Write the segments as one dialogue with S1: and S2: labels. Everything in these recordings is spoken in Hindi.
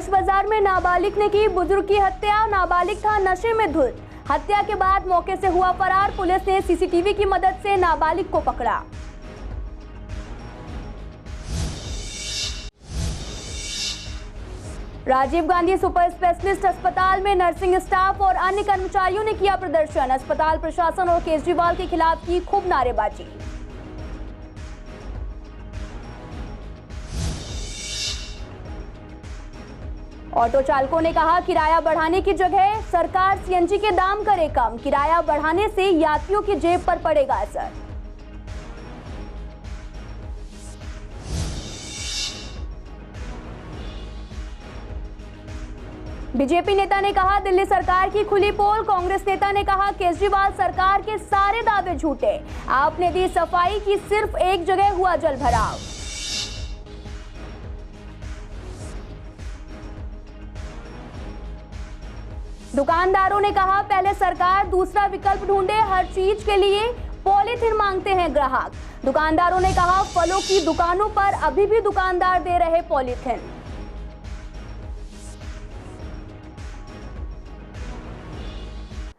S1: फर्श बाजार में नाबालिग ने की बुजुर्ग की हत्या। नाबालिग था नशे में धुत। हत्या के बाद मौके से हुआ फरार। पुलिस ने सीसीटीवी की मदद से नाबालिग को पकड़ा। राजीव गांधी सुपर स्पेशलिस्ट अस्पताल में नर्सिंग स्टाफ और अन्य कर्मचारियों ने किया प्रदर्शन। अस्पताल प्रशासन और केजरीवाल के खिलाफ की खूब नारेबाजी। ऑटो चालकों ने कहा किराया बढ़ाने की जगह सरकार सीएनजी के दाम करे कम। किराया बढ़ाने से यात्रियों की जेब पर पड़ेगा असर। बीजेपी नेता ने कहा दिल्ली सरकार की खुली पोल। कांग्रेस नेता ने कहा केजरीवाल सरकार के सारे दावे झूठे। आपने दी सफाई की सिर्फ एक जगह हुआ जल भराव। दुकानदारों ने कहा पहले सरकार दूसरा विकल्प ढूंढे। हर चीज के लिए पॉलीथिन मांगते हैं ग्राहक। दुकानदारों ने कहा फलों की दुकानों पर अभी भी दुकानदार दे रहे पॉलीथिन।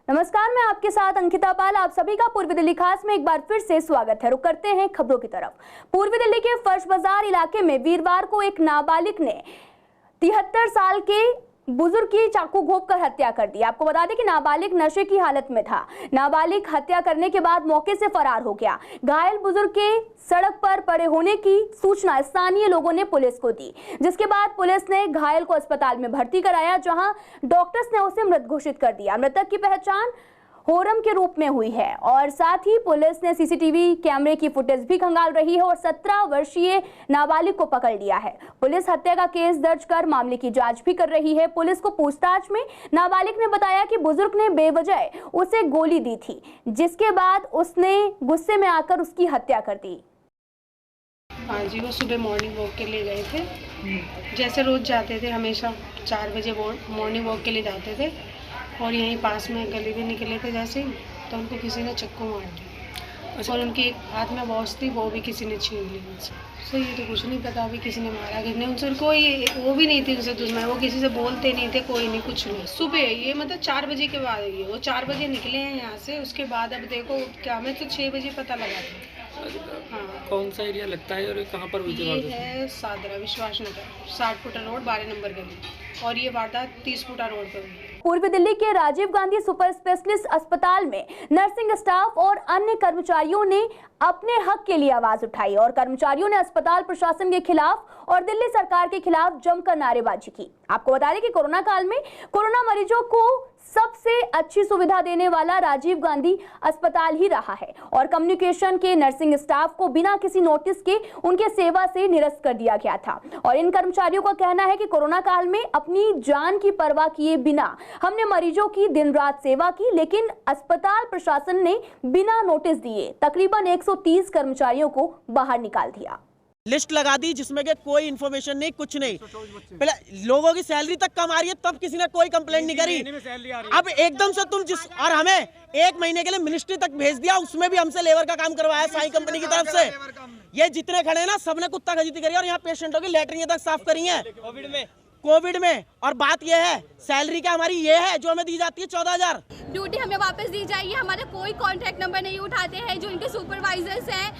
S1: नमस्कार, मैं आपके साथ अंकिता पाल। आप सभी का पूर्वी दिल्ली खास में एक बार फिर से स्वागत है। रुक करते हैं खबरों की तरफ। पूर्वी दिल्ली के फर्श बाजार इलाके में वीरवार को एक नाबालिग ने 73 साल के बुजुर्ग की चाकू घोंपकर हत्या कर दी। आपको बता दें कि नाबालिग नशे की हालत में था। नाबालिग हत्या करने के बाद मौके से फरार हो गया। घायल बुजुर्ग के सड़क पर पड़े होने की सूचना स्थानीय लोगों ने पुलिस को दी, जिसके बाद पुलिस ने घायल को अस्पताल में भर्ती कराया, जहां डॉक्टर्स ने उसे मृत घोषित कर दिया। मृतक की पहचान होरम के रूप में हुई है और साथ ही पुलिस ने सीसीटीवी कैमरे की फुटेज भी खंगाल रही है और 17 वर्षीय नाबालिग को पकड़ लिया है। पुलिस हत्या का केस दर्ज कर मामले की जांच भी कर रही है। पुलिस को पूछताछ में नाबालिग ने बताया कि बुजुर्ग ने बेवजह उसे गोली दी थी, जिसके बाद उसने गुस्से में आकर उसकी हत्या कर दी।
S2: हाँ जी, वो सुबह मॉर्निंग वॉक के लिए गए थे। जैसे रोज जाते थे, हमेशा 4 बजे मॉर्निंग वॉक के लिए जाते थे और यहीं पास में गली में निकले थे जैसे ही, तो उनको किसी ने चक्कू मार दिया और उनकी एक हाथ में वॉच थी, वो भी किसी ने छीन ली उनसे। सो ये तो कुछ नहीं पता अभी किसी ने मारा कि नहीं। उनसे कोई वो भी नहीं थी उनसे दुश्मन, वो किसी से बोलते नहीं थे, कोई नहीं, कुछ नहीं। सुबह ये मतलब 4 बजे के बाद ये वो 4 बजे निकले हैं यहाँ से। उसके बाद अब देखो क्या, हमें तो 6 बजे पता लगा था। हाँ,
S3: कौन सा एरिया लगता है और कहाँ पर हुई थी?
S2: ये है सादरा विश्वास नगर 60 फुटा रोड 12 नंबर गली, और ये वारदात 30 फुटा रोड पर हुई।
S1: पूर्वी दिल्ली के राजीव गांधी सुपर स्पेशलिस्ट अस्पताल में नर्सिंग स्टाफ और अन्य कर्मचारियों ने अपने हक के लिए आवाज उठाई और कर्मचारियों ने अस्पताल प्रशासन के खिलाफ और दिल्ली सरकार के खिलाफ जमकर नारेबाजी की। आपको बता दें कि कोरोना काल में कोरोना मरीजों को सबसे अच्छी सुविधा देने वाला राजीव गांधी अस्पताल ही रहा है और कम्युनिकेशन के नर्सिंग स्टाफ को बिना किसी नोटिस के उनके सेवा से निरस्त कर दिया गया था। और इन कर्मचारियों का कहना है कि कोरोना काल में अपनी जान की परवाह किए बिना हमने मरीजों की दिन रात सेवा की, लेकिन अस्पताल प्रशासन ने बिना नोटिस दिए तकरीबन 130 कर्मचारियों को बाहर निकाल दिया।
S4: लिस्ट लगा दी जिसमें कि कोई इन्फॉर्मेशन नहीं, कुछ नहीं। पहले लोगों की सैलरी तक कम आ रही है, तब किसी ने कोई कंप्लेंट नहीं करी। अब एकदम से तुम और हमें 1 महीने के लिए मिनिस्ट्री तक भेज दिया, उसमें भी हमसे लेबर का काम करवाया साई कंपनी की तरफ से। ये जितने खड़े ना, सबने कुत्ता खजीदी करी और यहाँ पेशेंटों की लैट्रिन तक साफ करी है कोविड में। और बात यह है, सैलरी क्या हमारी ये है जो हमें दी जाती है 14,000।
S5: ड्यूटी हमें वापस दी जाइए। हमारा कोई कॉन्टैक्ट नंबर नहीं उठाते हैं। जो इनके सुपरवाइजर्स हैं,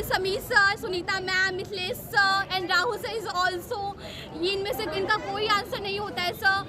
S5: Sameer sir, Sunita ma'am, Mithilesh sir and Rahul sir is also, ये इनमें से इनका कोई आंसर नहीं होता है सर।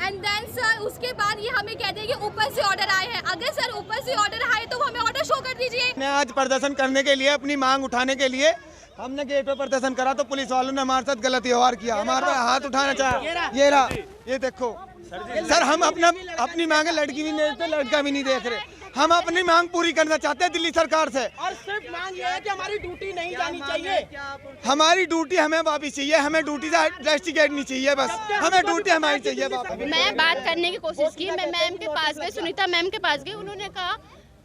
S5: एंड देन सर उसके बाद ये हमें कहते हैं कि ऊपर से ऑर्डर आए हैं। अगर सर ऊपर से ऑर्डर आए तो हमें ऑर्डर शो कर दीजिए।
S6: मैं आज प्रदर्शन करने के लिए, अपनी मांग उठाने के लिए हमने गेट पे प्रदर्शन करा, तो पुलिस वालों ने हमारे साथ गलत व्यवहार किया, हमारे पे हाथ उठाना चाहा। ये रहा, ये देखो सर, हम अपनी मांगे लड़की भी नहीं देते, लड़का भी नहीं देख रहे। हम अपनी मांग पूरी करना चाहते हैं दिल्ली सरकार से,
S4: और सिर्फ मांग ये है कि हमारी ड्यूटी नहीं जानी चाहिए।
S6: हमारी ड्यूटी हमें वापस चाहिए, हमें ड्यूटी से रेस्टिकेट नहीं चाहिए, बस हमें ड्यूटी हमारी चाहिए वापस।
S5: मैं बात करने की कोशिश की, मैं मैम के पास गई, सुनीता मैम के पास गई। उन्होंने कहा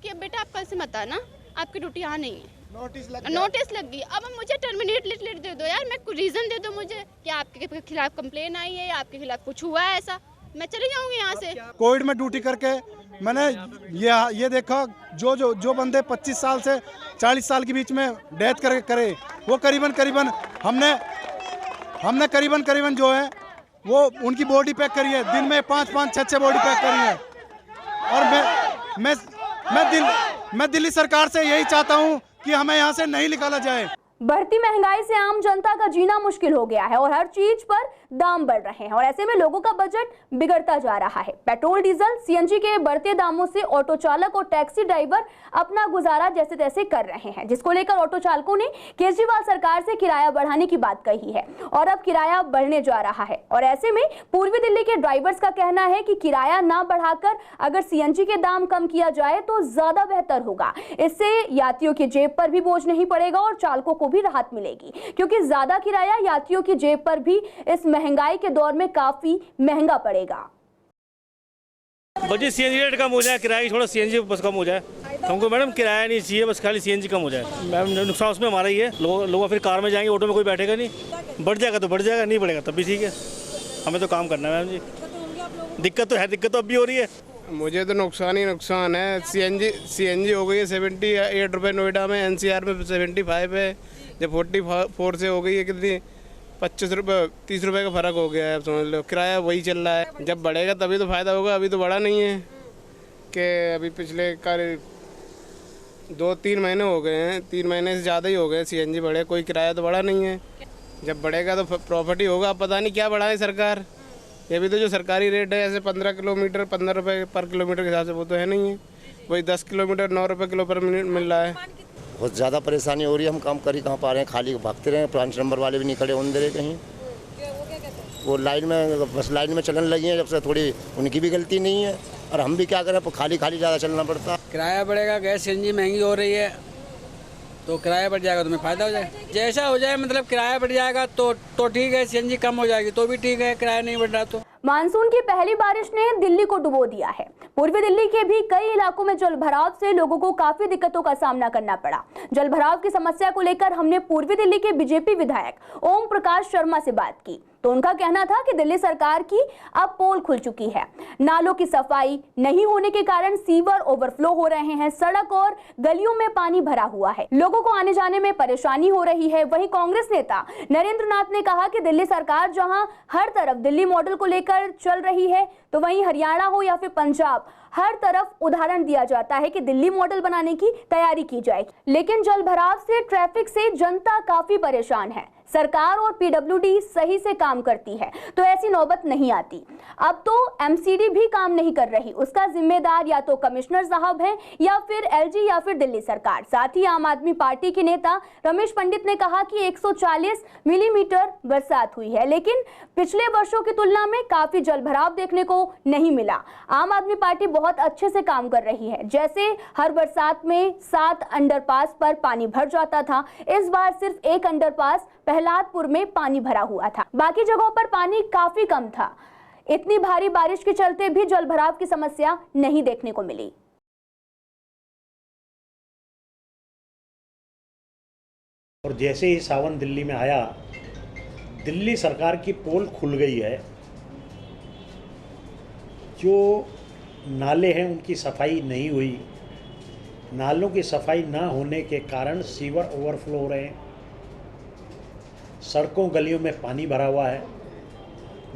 S5: कि बेटा आप कल से मत आना, आपकी ड्यूटी यहाँ नहीं है। नोटिस लग गई। अब मुझे टर्मिनेट लेटर दे दो यार, मैं कुछ रीजन दे दो मुझे कि आपके खिलाफ कंप्लेन आई है या आपके खिलाफ कुछ हुआ है ऐसा, मैं चली जाऊंगी यहाँ से।
S6: कोविड में ड्यूटी करके मैंने ये देखा, जो बंदे 25 साल से 40 साल के बीच में डेथ करे वो करीबन हमने करीबन जो है वो उनकी बॉडी पैक करी है, दिन में 5-5, 6-6 बॉडी पैक करी है। और मैं दिल्ली सरकार से यही चाहता हूँ कि हमें यहाँ से नहीं निकाला जाए।
S1: बढ़ती महंगाई से आम जनता का जीना मुश्किल हो गया है और हर चीज पर दाम बढ़ रहे हैं और ऐसे में लोगों का बजट बिगड़ता जा रहा है। पेट्रोल, डीजल, सीएनजी के बढ़ते दामों से ऑटो चालक और टैक्सी ड्राइवर अपना गुजारा जैसे तैसे कर रहे हैं, जिसको लेकर ऑटो चालकों ने केजरीवाल सरकार से किराया बढ़ाने की बात कही है और अब किराया बढ़ने जा रहा है। और ऐसे में पूर्वी दिल्ली के ड्राइवर्स का कहना है कि किराया ना बढ़ाकर अगर सीएनजी के दाम कम किया जाए तो ज्यादा बेहतर होगा। इससे यात्रियों की जेब पर भी बोझ नहीं पड़ेगा और चालकों को भी राहत मिलेगी, क्योंकि ज्यादा किराया यात्रियों की जेब पर भी इस महंगाई के दौर में काफी महंगा पड़ेगा।
S7: बस सीएनजी रेट कम हो जाए, किराया थोड़ा सीएनजी बस कम हो जाए। हमको मैडम किराया नहीं चाहिए, बस खाली सीएनजी कम हो जाए। मैम नुकसान उसमें हमारा ही है, लोग फिर कार में जाएंगे, ऑटो में कोई बैठेगा नहीं। बढ़ जाएगा तो बढ़ जाएगा, नहीं बढ़ेगा तब भी ठीक है। हमें तो काम करना है मैम जी। दिक्कत तो है, दिक्कत तो अब भी हो रही है।
S8: मुझे तो नुकसान ही नुकसान है। सीएनजी हो गई है 78 रुपये नोएडा में, एनसीआर में 75 है, जब 44 से हो गई है कितनी 25 रुपये 30 रुपये का फ़र्क हो गया है। समझ लो किराया वही चल रहा है। जब बढ़ेगा तभी तो फ़ायदा होगा, अभी तो बढ़ा नहीं है कि अभी पिछले 2-3 महीने हो गए हैं, 3 महीने से ज़्यादा ही हो गए सीएनजी बढ़े, कोई किराया तो बढ़ा नहीं है। जब बढ़ेगा तो प्रॉफिट ही होगा। पता नहीं क्या बढ़ाए सरकार। ये भी तो जो सरकारी रेट है ऐसे 15 किलोमीटर 15 रुपये पर किलोमीटर के हिसाब से वो तो है नहीं है। वही 10 किलोमीटर 9 रुपये किलो पर मिनट मिल रहा है।
S9: बहुत ज़्यादा परेशानी हो रही है। हम काम कर ही कहाँ पा रहे हैं, खाली भागते रहे। 5 नंबर वाले भी नहीं खड़े होने दे रहे कहीं। वो लाइन में बस लाइन में चलने लगी है जब से, थोड़ी उनकी भी गलती नहीं है और हम भी क्या करें, खाली ज़्यादा चलना पड़ता।
S10: किराया बढ़ेगा, गैस सीएनजी महंगी हो रही है तो किराया बढ़ जाएगा तो हमें फ़ायदा हो जाएगा। जैसा हो जाए, मतलब किराया बढ़ जाएगा तो ठीक है, सीएनजी कम हो जाएगी तो भी ठीक है, किराया नहीं बढ़ रहा तो।
S1: मानसून की पहली बारिश ने दिल्ली को डुबो दिया है। पूर्वी दिल्ली के भी कई इलाकों में जलभराव से लोगों को काफी दिक्कतों का सामना करना पड़ा। जलभराव की समस्या को लेकर हमने पूर्वी दिल्ली के बीजेपी विधायक ओम प्रकाश शर्मा से बात की तो उनका कहना था कि दिल्ली सरकार की अब पोल खुल चुकी है। नालों की सफाई नहीं होने के कारण सीवर ओवरफ्लो हो रहे हैं, सड़क और गलियों में पानी भरा हुआ है, लोगों को आने जाने में परेशानी हो रही है। वहीं कांग्रेस नेता नरेंद्र नाथ ने कहा कि दिल्ली सरकार जहां हर तरफ दिल्ली मॉडल को लेकर चल रही है, तो वहीं हरियाणा हो या फिर पंजाब, हर तरफ उदाहरण दिया जाता है कि दिल्ली मॉडल बनाने की तैयारी की जाए। लेकिन जलभराव से, ट्रैफिक से जनता काफी परेशान है। सरकार और पीडब्ल्यूडी सही से काम करती है तो ऐसी नौबत नहीं आती। अब तो एमसीडी भी काम नहीं कर रही, उसका जिम्मेदार या तो कमिश्नर साहब हैं या फिर एलजी या फिर दिल्ली सरकार। साथ ही आम आदमी पार्टी के नेता रमेश पंडित ने कहा कि 140 मिलीमीटर बरसात हुई है, लेकिन पिछले वर्षों की तुलना में काफी जलभराव देखने को नहीं मिला। आम आदमी पार्टी बहुत अच्छे से काम कर रही है। जैसे हर बरसात में 7 अंडरपास पर पानी भर जाता था, इस बार सिर्फ 1 अंडरपास प्रहलादपुर में पानी भरा हुआ था, बाकी जगहों पर पानी काफी कम था। इतनी भारी बारिश के चलते भी जलभराव की समस्या नहीं देखने को मिली।
S11: और जैसे ही सावन दिल्ली में आया, दिल्ली सरकार की पोल खुल गई है। जो नाले हैं उनकी सफाई नहीं हुई, नालों की सफाई ना होने के कारण सीवर ओवरफ्लो हो रहे हैं, सड़कों गलियों में पानी भरा हुआ है,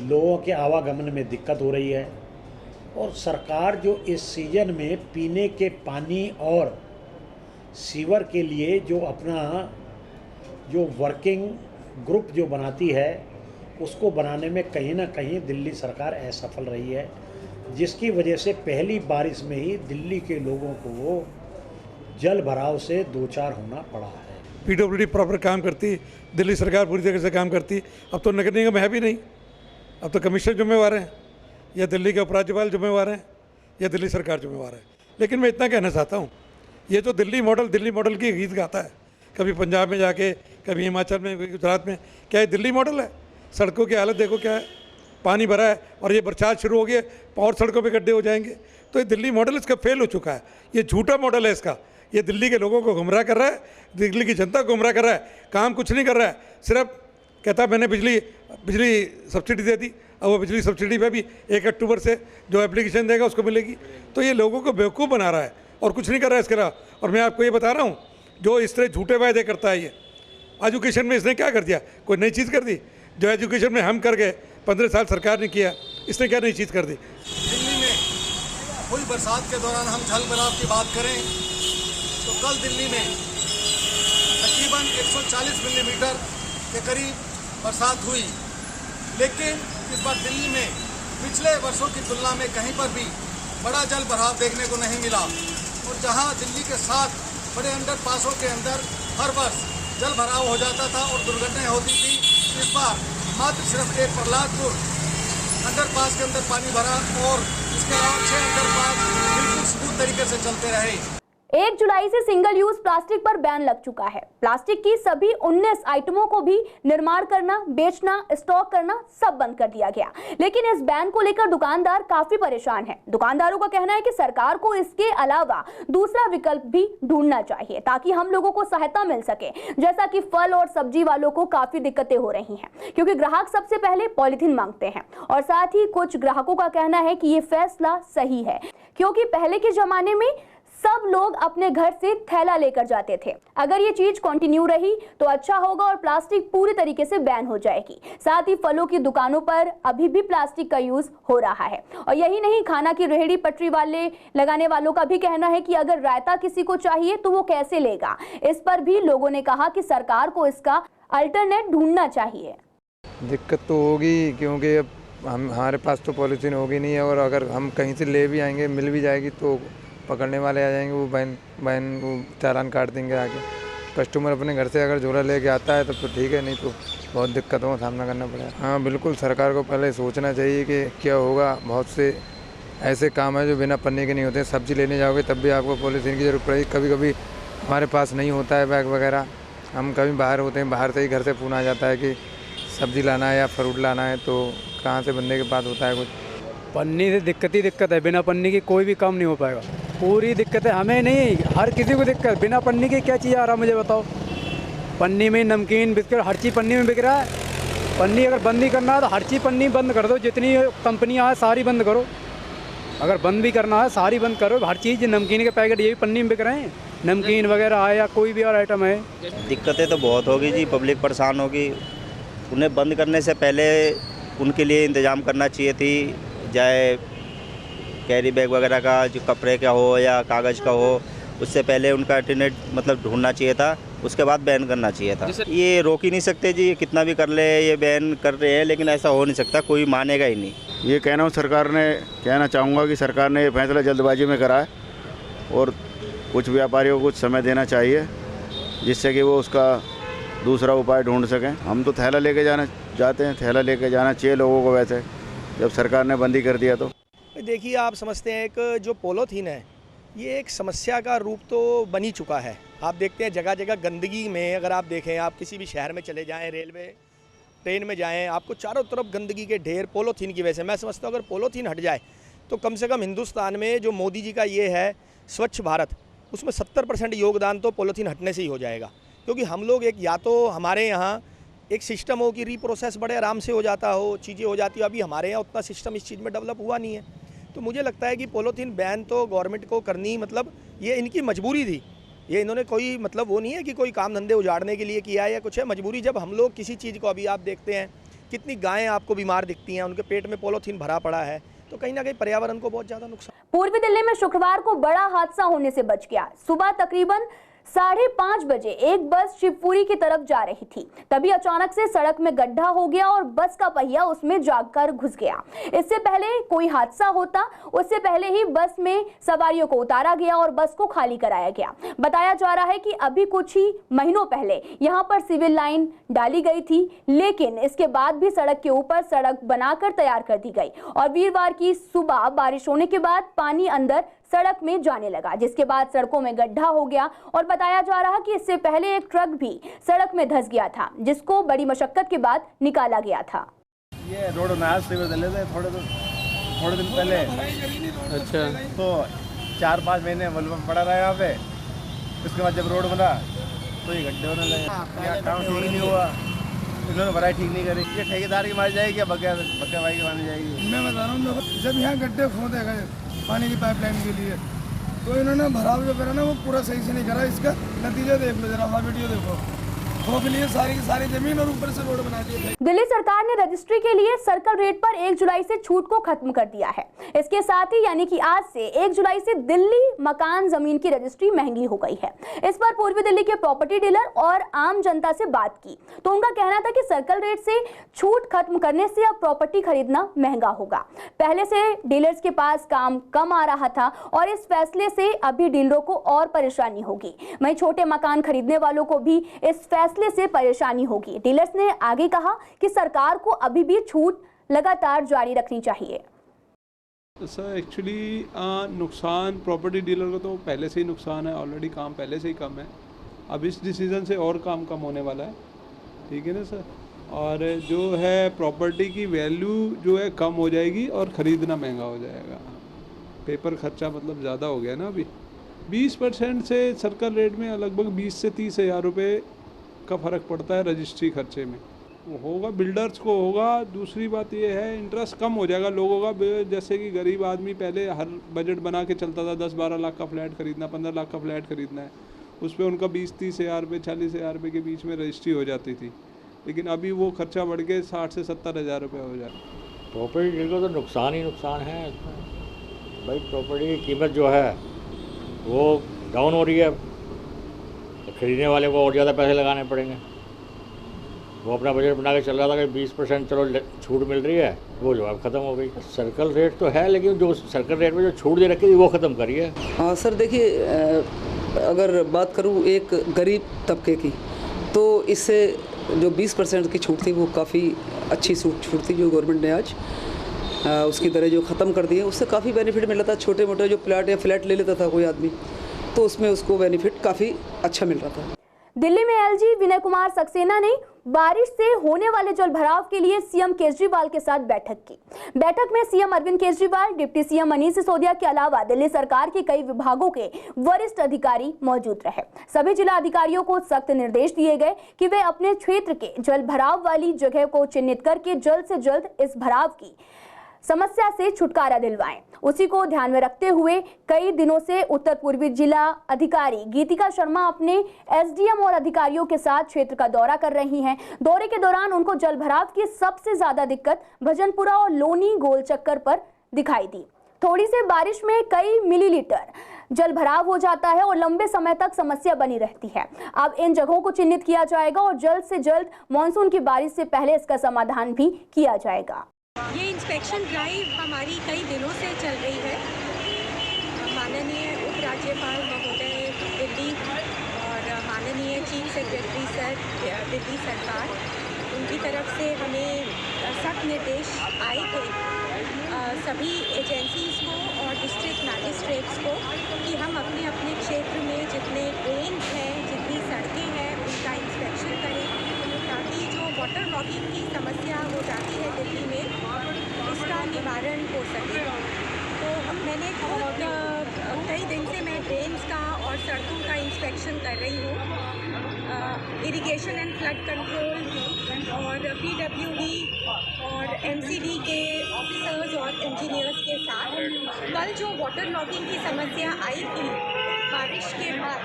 S11: लोगों के आवागमन में दिक्कत हो रही है। और सरकार जो इस सीज़न में पीने के पानी और सीवर के लिए जो अपना जो वर्किंग ग्रुप जो बनाती है, उसको बनाने में कहीं ना कहीं दिल्ली सरकार असफल रही है, जिसकी वजह से पहली बारिश में ही दिल्ली के लोगों को जल भराव से दो चार होना पड़ा है।
S12: पीडब्ल्यूडी प्रॉपर काम करती, दिल्ली सरकार पूरी तरह से काम करती। अब तो नगर निगम है भी नहीं, अब तो कमिश्नर जिम्मेवार हैं या दिल्ली के उपराज्यपाल जिम्मेवार हैं या दिल्ली सरकार जिम्मेवार है। लेकिन मैं इतना कहना चाहता हूँ, ये जो दिल्ली मॉडल की गीत गाता है, कभी पंजाब में जाके, कभी हिमाचल में, कभी गुजरात में, क्या ये दिल्ली मॉडल है? सड़कों की हालत देखो क्या है, पानी भरा है और ये बरसात शुरू हो गई है और सड़कों पे गड्ढे हो जाएंगे। तो ये दिल्ली मॉडल इसका फेल हो चुका है, ये झूठा मॉडल है इसका। ये दिल्ली के लोगों को गुमराह कर रहा है, दिल्ली की जनता को गुमराह कर रहा है, काम कुछ नहीं कर रहा है। सिर्फ कहता मैंने बिजली सब्सिडी दे दी, और वो बिजली सब्सिडी पे भी 1 अक्टूबर से जो एप्लीकेशन देगा उसको मिलेगी। तो ये लोगों को बेवकूफ़ बना रहा है और कुछ नहीं कर रहा है इसके अलावा। और मैं आपको ये बता रहा हूँ, जो इस तरह झूठे वायदे करता है, ये एजुकेशन में इसने क्या कर दिया? कोई नई चीज़ कर दी? जो एजुकेशन में हम कर गए 15 साल सरकार ने किया, इसने क्या नई चीज़ कर दी।
S13: दिल्ली में हुई बरसात के दौरान हम जल भराव की बात करें तो कल दिल्ली में तकरीबन 140 मिलीमीटर के करीब बरसात हुई, लेकिन इस बार दिल्ली में पिछले वर्षों की तुलना में कहीं पर भी बड़ा जल भराव देखने को नहीं मिला। और जहां दिल्ली के 7 बड़े अंडरपासों के अंदर हर वर्ष जल भराव हो जाता था और दुर्घटनाएं होती थी, इस बार मात्र सिर्फ एक प्रहलादपुर अंडरपास के अंदर पानी भरा और इसके अलावा 6 अंडरपास बिल्कुल स्मूथ तरीके से चलते रहे।
S1: 1 जुलाई से सिंगल यूज प्लास्टिक पर बैन लग चुका है। प्लास्टिक की सभी 19 आइटमों को भी निर्माण करना, बेचना, स्टॉक करना सब बंद कर दिया गया। लेकिन इस बैन को लेकर दुकानदार काफी परेशान हैं। दुकानदारों का कहना है कि सरकार को इसके अलावा दूसरा विकल्प भी ढूंढना चाहिए ताकि हम लोगों को सहायता मिल सके। जैसा कि फल और सब्जी वालों को काफी दिक्कतें हो रही हैं क्योंकि ग्राहक सबसे पहले पॉलिथीन मांगते हैं और साथ ही कुछ ग्राहकों का कहना है कि ये फैसला सही है क्योंकि पहले के जमाने में सब लोग अपने घर से थैला लेकर जाते थे। अगर ये चीज कंटिन्यू रही तो अच्छा होगा और प्लास्टिक पूरी तरीके से बैन हो जाएगी। साथ ही फलों की दुकानों पर अभी भी प्लास्टिक का यूज हो रहा है और यही नहीं, खाना की रेहड़ी पटरी वाले लगाने वालों का भी कहना है कि अगर रायता किसी को चाहिए तो वो कैसे लेगा। इस पर भी लोगों ने कहा कि सरकार को इसका अल्टरनेट ढूंढना चाहिए।
S14: दिक्कत तो होगी क्योंकि अब हमारे पास तो पॉलिथीन होगी नहीं है और अगर हम कहीं से ले भी आएंगे, मिल भी जाएगी तो पकड़ने वाले आ जाएंगे, वो बैन चालान काट देंगे आगे। कस्टमर अपने घर से अगर झोला लेके आता है तब तो ठीक है, नहीं तो बहुत दिक्कतों का सामना करना पड़ेगा। हाँ बिल्कुल, सरकार को पहले सोचना चाहिए कि क्या होगा। बहुत से ऐसे काम है जो बिना पन्ने के नहीं होते। सब्जी लेने जाओगे तब भी आपको पॉलीथीन की जरूरत पड़ेगी। कभी कभी हमारे पास नहीं होता है बैग वगैरह, हम कभी बाहर होते हैं, बाहर से ही घर से फ़ोन आ जाता है कि सब्जी लाना है या फ्रूट लाना है, तो कहाँ से बंदे के पास होता है कुछ।
S10: पन्नी से दिक्कत ही दिक्कत है, बिना पन्नी के कोई भी काम नहीं हो पाएगा। पूरी दिक्कत है, हमें नहीं हर किसी को दिक्कत। बिना पन्नी के क्या चीज़ आ रहा मुझे बताओ। पन्नी में नमकीन, बिस्किट, हर चीज़ पन्नी में बिक रहा है। पन्नी अगर बंद ही करना है तो हर चीज़ पन्नी बंद कर दो। जितनी कंपनियाँ हैं सारी बंद करो। अगर बंद भी करना है सारी बंद करो। हर चीज़, नमकीन के पैकेट ये भी पन्नी में बिक रहे हैं, नमकीन वगैरह है या कोई भी और आइटम है।
S15: दिक्कतें तो बहुत होगी जी, पब्लिक परेशान होगी। उन्हें बंद करने से पहले उनके लिए इंतज़ाम करना चाहिए थी, चाहे कैरी बैग वगैरह का, जो कपड़े का हो या कागज़ का हो, उससे पहले उनका अल्टरनेट मतलब ढूंढना चाहिए था, उसके बाद बैन करना चाहिए था। ये रोक ही नहीं सकते जी, कितना भी कर ले, ये बैन कर रहे हैं लेकिन ऐसा हो नहीं सकता, कोई मानेगा ही नहीं।
S16: ये कहना सरकार ने कहना चाहूँगा कि सरकार ने ये फैसला जल्दबाजी में करा है और कुछ व्यापारियों को कुछ समय देना चाहिए जिससे कि वो उसका दूसरा उपाय ढूंढ सकें। हम तो थैला लेके जाते हैं, थैला लेके जाना चाहिए लोगों को। वैसे जब सरकार ने बंदी कर दिया तो
S17: देखिए, आप समझते हैं कि जो पॉलीथीन है ये एक समस्या का रूप तो बन ही चुका है। आप देखते हैं जगह जगह गंदगी में, अगर आप देखें, आप किसी भी शहर में चले जाएं, रेलवे ट्रेन में जाएं, आपको चारों तरफ गंदगी के ढेर पॉलीथीन की वजह से। मैं समझता हूँ अगर पॉलीथीन हट जाए तो कम से कम हिंदुस्तान में जो मोदी जी का ये है स्वच्छ भारत, उसमें 70% योगदान तो पॉलीथीन हटने से ही हो जाएगा। क्योंकि हम लोग एक, या तो हमारे यहाँ एक सिस्टम हो कि रीप्रोसेस बड़े आराम से हो जाता हो, चीज़ें हो जाती हो। अभी हमारे यहाँ उतना सिस्टम इस चीज़ में डेवलप हुआ नहीं है। तो मुझे लगता है कि पॉलीथीन बैन तो गवर्नमेंट को करनी, मतलब ये इनकी मजबूरी थी। ये इन्होंने कोई मतलब वो नहीं है कि कोई काम धंधे उजाड़ने के लिए किया है या कुछ है, मजबूरी। जब हम लोग किसी चीज़ को, अभी आप देखते हैं कितनी गायें आपको बीमार दिखती हैं, उनके पेट में पॉलीथीन भरा पड़ा है, तो कहीं ना कहीं पर्यावरण को बहुत ज़्यादा नुकसान।
S1: पूर्वी दिल्ली में शुक्रवार को बड़ा हादसा होने से बच गया। सुबह तकरीबन 5:30 बजे एक बस शिवपुरी की तरफ जा रही थी, तभी अचानक से सड़क में गड्ढा हो गया और बस का पहिया उसमें जाकर घुस गया। इससे पहले कोई हादसा होता, उससे पहले ही बस में सवारियों को उतारा गया और बस को खाली कराया गया। बताया जा रहा है कि अभी कुछ ही महीनों पहले यहां पर सिविल लाइन डाली गई थी, लेकिन इसके बाद भी सड़क के ऊपर सड़क बनाकर तैयार कर दी गई और वीरवार की सुबह बारिश होने के बाद पानी अंदर सड़क में जाने लगा, जिसके बाद सड़कों में गड्ढा हो गया। और बताया जा रहा कि इससे पहले एक ट्रक भी सड़क में धंस गया था, जिसको बड़ी मशक्कत के बाद निकाला गया था।
S18: ये रोड बनाया थोड़े दिन पहले। अच्छा, तो 4-5 महीने मलबा पड़ा रहा यहाँ पे। उसके बाद जब रोड बना तो ये गड्ढे होने लगे। काम ठीक नहीं हुआ, इन्होंने भराई ठीक नहीं करी। ये ठेकेदार की मारी जाएगी या बक्का भाई की मानी जाएगी? मैं बता रहा हूँ, जब यहाँ गड्ढे खोदे गए पानी की पाइपलाइन के लिए, तो इन्होंने भराव जो करा ना वो पूरा सही से नहीं करा। इसका नतीजा देख लो जरा, वीडियो देखो,
S6: ठोक लिए सारी की सारी जमीन और ऊपर से रोड बना दिए।
S1: दिल्ली सरकार ने रजिस्ट्री के लिए सर्कल रेट पर 1 जुलाई से छूट को खत्म कर दिया है। इसके साथ ही यानी कि आज से 1 जुलाई से दिल्ली मकान जमीन की रजिस्ट्री महंगी हो गई है। इस पर पूर्वी दिल्ली के प्रॉपर्टी डीलर और आम जनता से बात की तो उनका कहना था कि सर्कल रेट से छूट खत्म करने से अब प्रॉपर्टी खरीदना महंगा होगा। पहले से डीलर्स के पास काम कम आ रहा था और इस फैसले से अभी डीलरों को और परेशानी होगी। वहीं छोटे मकान खरीदने वालों को भी इस फैसले से परेशानी होगी। डीलर्स ने आगे कहा कि सरकार को अभी भी छूट लगातार जारी रखनी चाहिए।
S19: सर एक्चुअली नुकसान प्रॉपर्टी डीलर को तो पहले से ही नुकसान है, ऑलरेडी काम पहले से ही कम है। अब इस डिसीजन से और काम कम होने वाला है, ठीक है ना सर। और जो है प्रॉपर्टी की वैल्यू जो है कम हो जाएगी और ख़रीदना महंगा हो जाएगा। पेपर खर्चा मतलब ज़्यादा हो गया ना। अभी 20% से सर्कल रेट में लगभग 20 से 30 हज़ार रुपये का फ़र्क पड़ता है रजिस्ट्री खर्चे में। वो होगा बिल्डर्स को होगा। दूसरी बात ये है इंटरेस्ट कम हो जाएगा लोगों का। जैसे कि गरीब आदमी पहले हर बजट बना के चलता था, 10-12 लाख का फ्लैट खरीदना, 15 लाख का फ्लैट खरीदना है, उस पर उनका 20-30 हज़ार रुपये 40 हज़ार रुपये के बीच में रजिस्ट्री हो जाती थी। लेकिन अभी वो खर्चा बढ़ के 60 से 70 हज़ार रुपये हो जाए।
S11: प्रॉपर्टी डीलर को तो नुकसान ही नुकसान है भाई। प्रॉपर्टी की कीमत जो है वो डाउन हो रही है, तो खरीदने वाले को और ज़्यादा पैसे लगाने पड़ेंगे। वो अपना बजट बना के चल रहा था कि 20% चलो छूट मिल रही है, वो जो अब ख़त्म हो गई। सर्कल रेट तो है लेकिन जो सर्कल रेट में जो छूट दे रखी थी वो ख़त्म करी है।
S20: हाँ सर देखिए, अगर बात करूँ एक गरीब तबके की तो इससे जो 20% की छूट थी वो काफ़ी अच्छी छूट थी जो गवर्नमेंट ने आज उसकी दरें जो ख़त्म कर दी है, उससे काफ़ी बेनिफिट मिल रहा था। छोटे मोटे जो प्लाट या फ्लैट ले लेता था कोई आदमी तो उसमें उसको बेनिफिट काफ़ी अच्छा मिल रहा था।
S1: दिल्ली में एलजी विनय कुमार सक्सेना ने बारिश से होने वाले जल भराव के लिए सीएम केजरीवाल के साथ बैठक की। बैठक में CM Arvind Kejriwal, deputy CM Manish Sisodia के अलावा दिल्ली सरकार के कई विभागों के वरिष्ठ अधिकारी मौजूद रहे। सभी जिला अधिकारियों को सख्त निर्देश दिए गए कि वे अपने क्षेत्र के जल भराव वाली जगह को चिन्हित करके जल्द से जल्द इस भराव की समस्या से छुटकारा दिलवाएं। उसी को ध्यान में रखते हुए कई दिनों से उत्तर पूर्वी जिला अधिकारी गीतिका शर्मा अपने एसडीएम और अधिकारियों के साथ क्षेत्र का दौरा कर रही हैं। दौरे के दौरान उनको जल भराव की सबसे ज्यादा दिक्कत भजनपुरा और लोनी गोल चक्कर पर दिखाई दी। थोड़ी सी बारिश में कई मिलीलीटर जल भराव हो जाता है और लंबे समय तक समस्या बनी रहती है। अब इन जगहों को चिन्हित किया जाएगा और जल्द से जल्द मानसून की बारिश से पहले इसका समाधान भी किया जाएगा।
S21: ये इंस्पेक्शन ड्राइव हमारी कई दिनों से चल रही है। माननीय उपराज्यपाल महोदय दिल्ली और माननीय चीफ सेक्रेटरी सर दिल्ली सरकार, उनकी तरफ से हमें सख्त निर्देश आए थे सभी एजेंसीज़ को और डिस्ट्रिक्ट मैजिस्ट्रेट्स को कि हम अपने अपने क्षेत्र में जितने ड्रेन हैं, जितनी सड़कें हैं, उनका इंस्पेक्शन करें ताकि जो वाटर लॉगिंग की समस्या हो जाती है दिल्ली में उसका निवारण हो सके। तो मैंने खुद कई दिन से मैं ड्रेन्स का और सड़कों का इंस्पेक्शन कर रही हूँ। इरिगेशन एंड फ्लड कंट्रोल और पीडब्ल्यूडी और एमसीडी के ऑफिसर्स और इंजीनियर्स के साथ। कल जो वाटर लॉगिंग की समस्या आई थी बारिश के बाद,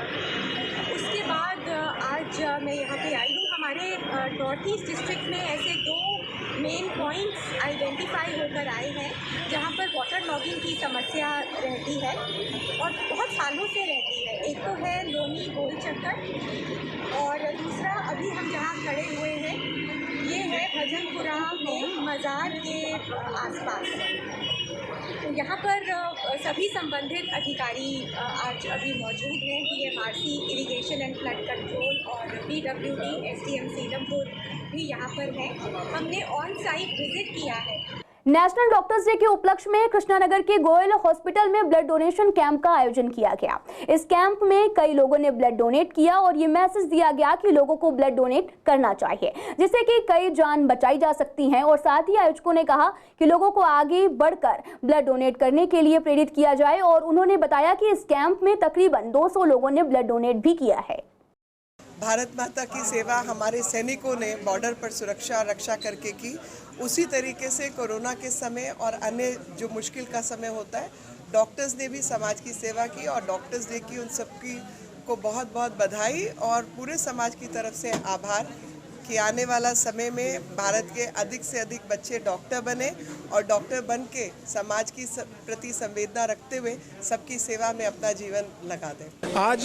S21: उसके बाद आज मैं यहाँ पे आई हूँ। हमारे नॉर्थ ईस्ट डिस्ट्रिक्ट में ऐसे 2 मेन पॉइंट्स आइडेंटिफाई होकर आए हैं जहाँ पर वाटर लॉगिंग की समस्या रहती है और बहुत सालों से रहती है। एक तो है लोनी गोल चक्कर और दूसरा अभी हम जहाँ खड़े हुए हैं ये है भजनपुरा में मज़ार के आसपास। तो यहाँ पर सभी संबंधित अधिकारी आज अभी मौजूद हैं। DMRC, irrigation and flood control और पीडब्ल्यूडी, एसडीएम सीलमपुर भी यहाँ पर है। हमने ऑन साइट विजिट किया है।
S1: नेशनल डॉक्टर्स डे के उपलक्ष्य में कृष्णानगर के गोयल हॉस्पिटल में ब्लड डोनेशन कैंप का आयोजन किया गया। इस कैंप में कई लोगों ने ब्लड डोनेट किया और ये मैसेज दिया गया कि लोगों को ब्लड डोनेट करना चाहिए जिससे कि कई जान बचाई जा सकती हैं। और साथ ही आयोजकों ने कहा कि लोगों को आगे बढ़कर ब्लड डोनेट करने के लिए प्रेरित किया जाए और उन्होंने बताया कि इस कैंप में तकरीबन 200 लोगों ने ब्लड डोनेट भी किया है।
S22: भारत माता की सेवा हमारे सैनिकों ने बॉर्डर पर सुरक्षा रक्षा करके की, उसी तरीके से कोरोना के समय और अन्य जो मुश्किल का समय होता है डॉक्टर्स ने भी समाज की सेवा की और डॉक्टर्स डे की उन सबकी आपको बहुत बहुत बधाई और पूरे समाज की तरफ से आभार कि आने वाला समय में भारत के अधिक से अधिक बच्चे डॉक्टर बने और डॉक्टर बन के समाज की प्रति संवेदना रखते हुए सबकी सेवा में अपना जीवन लगा दें।
S17: आज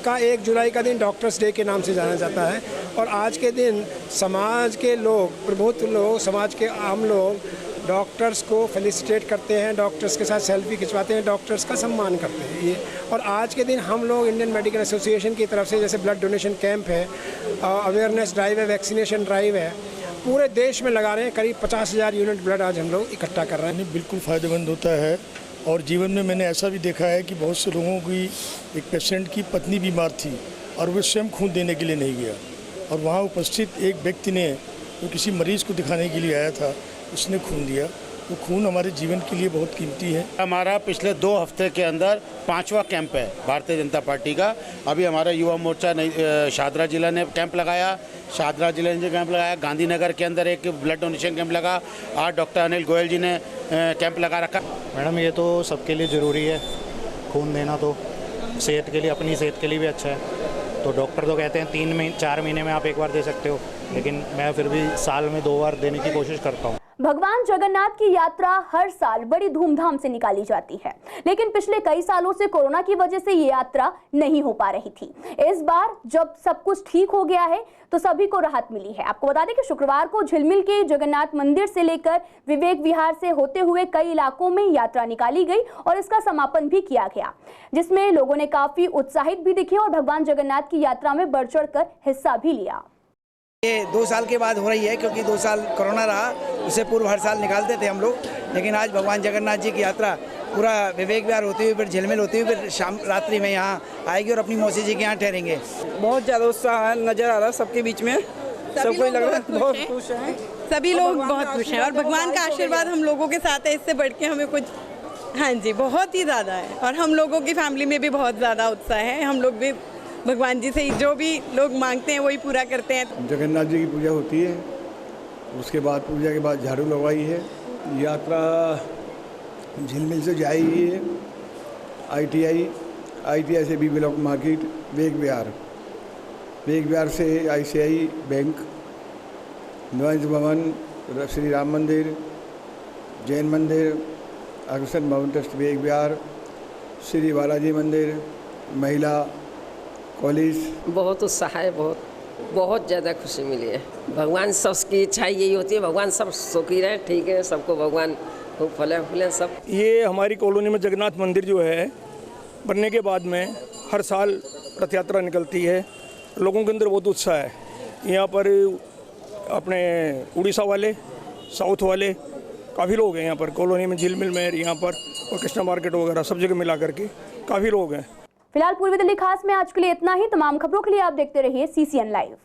S17: का 1 जुलाई का दिन डॉक्टर्स डे के नाम से जाना जाता है और आज के दिन समाज के लोग, प्रबुद्ध लोग, समाज के आम लोग डॉक्टर्स को फेलिसिटेट करते हैं, डॉक्टर्स के साथ सेल्फी खिंचवाते हैं, डॉक्टर्स का सम्मान करते हैं ये। और आज के दिन हम लोग इंडियन मेडिकल एसोसिएशन की तरफ से जैसे ब्लड डोनेशन कैंप है, अवेयरनेस ड्राइव है, वैक्सीनेशन ड्राइव है, पूरे देश में लगा रहे हैं। करीब 50,000 यूनिट ब्लड आज हम लोग इकट्ठा कर रहे हैं।
S2: बिल्कुल फ़ायदेमंद होता है और जीवन में मैंने ऐसा भी देखा है कि बहुत से लोगों की, एक पेशेंट की पत्नी बीमार थी और वो स्वयं खून देने के लिए नहीं गया और वहाँ उपस्थित एक व्यक्ति ने, जो किसी मरीज़ को दिखाने के लिए आया था, उसने खून दिया। वो खून हमारे जीवन के लिए बहुत कीमती है।
S3: हमारा पिछले 2 हफ्ते के अंदर 5वां कैंप है भारतीय जनता पार्टी का। अभी हमारा युवा मोर्चा शाहदरा जिला ने कैंप लगाया, शाहदरा जिले ने कैंप लगाया, गांधीनगर के अंदर एक ब्लड डोनेशन कैंप लगा, आज डॉक्टर अनिल गोयल जी ने कैंप लगा रखा।
S23: मैडम ये तो सबके लिए ज़रूरी है, खून देना तो सेहत के लिए, अपनी सेहत के लिए भी अच्छा है। तो डॉक्टर तो कहते हैं 3-4 महीने में आप एक बार दे सकते हो, लेकिन मैं फिर भी साल में 2 बार देने की कोशिश करता हूँ।
S1: भगवान जगन्नाथ की यात्रा हर साल बड़ी धूमधाम से निकाली जाती है, लेकिन पिछले कई सालों से कोरोना की वजह से ये यात्रा नहीं हो पा रही थी। इस बार जब सब कुछ ठीक हो गया है तो सभी को राहत मिली है। आपको बता दें कि शुक्रवार को झिलमिल के जगन्नाथ मंदिर से लेकर विवेक विहार से होते हुए कई इलाकों में यात्रा निकाली गई और इसका समापन भी किया गया, जिसमें लोगों ने काफी उत्साहित भी दिखे और भगवान जगन्नाथ की यात्रा में बढ़ चढ़ कर हिस्सा भी लिया।
S24: ये 2 साल के बाद हो रही है, क्योंकि 2 साल कोरोना रहा, उससे पूर्व हर साल निकालते थे हम लोग, लेकिन आज भगवान जगन्नाथ जी की यात्रा पूरा विवेक विहार होते हुए फिर झिलमिल होते हुए फिर शाम रात्रि में यहाँ आएगी और अपनी मौसी जी के यहाँ ठहरेंगे।
S25: बहुत ज़्यादा उत्साह नज़र आ रहा है सबके बीच में, सबको लग रहा है बहुत खुश हैं, सभी लोग बहुत खुश हैं और भगवान का आशीर्वाद हम लोगों के साथ है। इससे बढ़ के हमें कुछ, हाँ जी, बहुत ही ज़्यादा है और हम लोगों की फैमिली में भी बहुत ज़्यादा उत्साह है। हम लोग भी भगवान जी से जो भी लोग मांगते हैं वही पूरा करते हैं।
S26: जगन्नाथ जी की पूजा होती है, उसके बाद पूजा के बाद झाड़ू लगवाई है। यात्रा झिलमिल से जाएगी है ITI से B block market, Vivek Vihar से ICI बैंक, नुआइज भवन, श्री राम मंदिर, जैन मंदिर, अग्रसन भवन ट्रस्ट विवेक विहार, श्री बालाजी मंदिर, महिला कॉलेज।
S27: बहुत उत्साह है, बहुत ज़्यादा खुशी मिली है। भगवान सबकी इच्छा यही होती है, भगवान सब सुखी रहे, ठीक है, सबको भगवान खूब फले फूले सब।
S17: ये हमारी कॉलोनी में जगन्नाथ मंदिर जो है बनने के बाद में हर साल रथ यात्रा निकलती है, लोगों के अंदर बहुत उत्साह है। यहाँ पर अपने उड़ीसा वाले, साउथ वाले काफ़ी लोग हैं यहाँ पर कॉलोनी में, झिलमिल में, यहाँ पर और कृष्णा मार्केट वगैरह सब जगह मिला करके काफ़ी लोग हैं।
S1: फिलहाल पूर्वी दिल्ली खास में आज के लिए इतना ही। तमाम खबरों के लिए आप देखते रहिए CCN लाइव।